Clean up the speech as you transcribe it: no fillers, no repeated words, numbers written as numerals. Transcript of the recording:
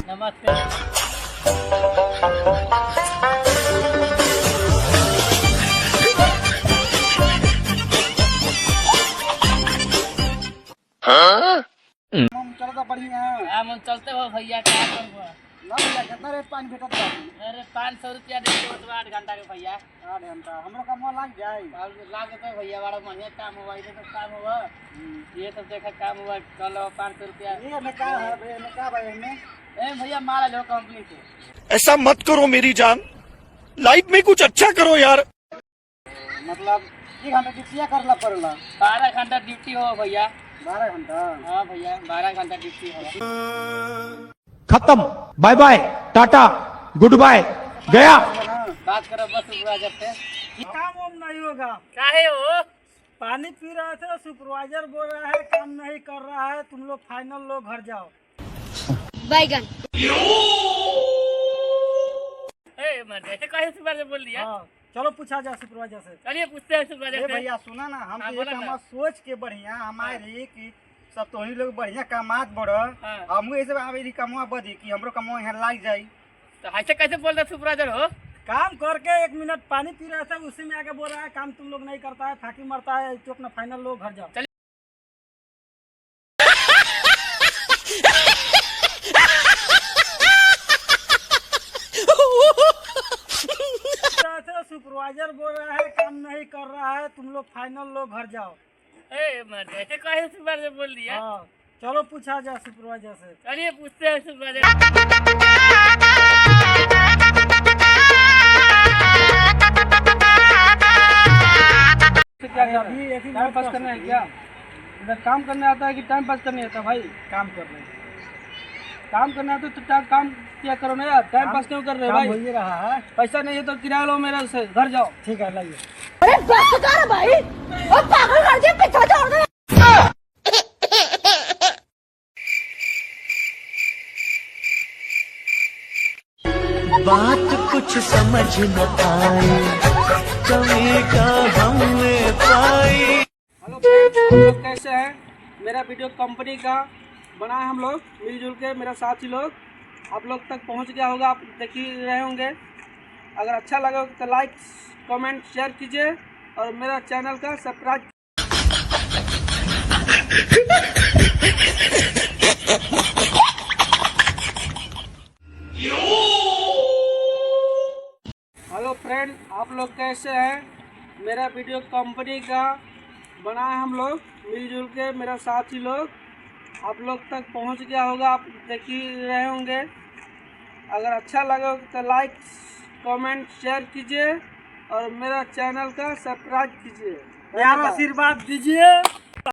नमस्ते। चलता बढ़िया हम चलते हो भैया क्या करबो? ना भैया कितना रेट पानी भेटत बा? अरे 500 रुपया दे दो तो 8 घंटा के भैया। 8 घंटा हमरो काम लग जाए। लाग तो भैया बड़ा बढ़िया काम हुआ, ये सब काम हुआ, ये सब देखा काम हुआ, कल 500 रुपया। ये में का है बे, में का भाई में? ए भैया मारा लो कंपनी से। ऐसा मत करो मेरी जान, लाइफ में कुछ अच्छा करो यार। मतलब 1 घंटा ड्यूटी करला पड़ला। 12 घंटा ड्यूटी हो भैया। 12 घंटा? हाँ भैया 12 घंटा ड्यूटी हो। खत्म, bye bye, ta-ta, goodbye, गया। बात करो बस सुपरवाइजर से। काम वाम नहीं होगा। काहे हो? पानी पी रहे थे, सुपरवाइजर बोल रहा है काम नहीं कर रहा है, तुम लोग फाइनल लो घर जाओ। बैगन ए मर गए कैसे सुपरवाइजर बोल दिया? हाँ, चलो पूछा जाए सुपरवाइजर से। चलिए पूछते हैं सुपरवाइजर से। भैया सुना ना, हम हाँ, तो बोला ये ना। काम सोच के बढ़िया हमारे कि सब तो ही लोग बढ़िया कमात बढ़, हाँ। हम ऐसे आवेरी कमवा बढ़ी कि हमरो कमवा यहाँ लाग जाए। तो ऐसे कैसे बोल रहे सुपरवाइजर हो? काम करके 1 मिनट पानी पी रहा था, उसी में आके बोल रहा है काम तुम लोग नहीं करता है, फाकी मरता है, तो अपना फाइनल लोग घर जाओ। सुपरवाइजर बोल रहा है काम नहीं कर रहा है, तुम लोग फाइनल लोग घर जाओ। ए मर गए कैसे सुपरवाइजर बोल दिया? हाँ, चलो पूछा जाए सुपरवाइजर से। चलिए पूछते हैं सुपरवाइजर। टाइम पास करना है क्या? इधर काम करने आता है कि टाइम पास करने आता है? भाई काम कर रहे हैं। काम करना आता है तो काम क्या करो ना यार, टाइम पास क्यों कर रहे हो भाई? हो ही रहा है। पैसा नहीं है तो किराया लो मेरे से, घर जाओ। ठीक है लाइए। अरे बस कर भाई, और पागल कर दिया, पीछे छोड़ दे। बात कुछ समझ न आए, कमी का हमने पाई। हेलो फ्रेंड्स, आप लोग कैसे हैं? मेरा वीडियो कंपनी का बना है, हम लोग मिलजुल के, मेरा साथी लोग आप लोग तक पहुंच गया होगा, आप देख ही रहे होंगे। अगर अच्छा लगा तो लाइक कमेंट शेयर कीजिए और मेरा चैनल का सब्सक्राइब। हेलो फ्रेंड, आप लोग कैसे हैं? मेरा वीडियो कंपनी का बना है, हम लोग मिलजुल के, मेरा साथी लोग आप लोग तक पहुंच गया होगा, आप देख ही रहे होंगे। अगर अच्छा लगा तो लाइक कमेंट शेयर कीजिए और मेरा चैनल का सब्सक्राइब कीजिए। यार आशीर्वाद दीजिए।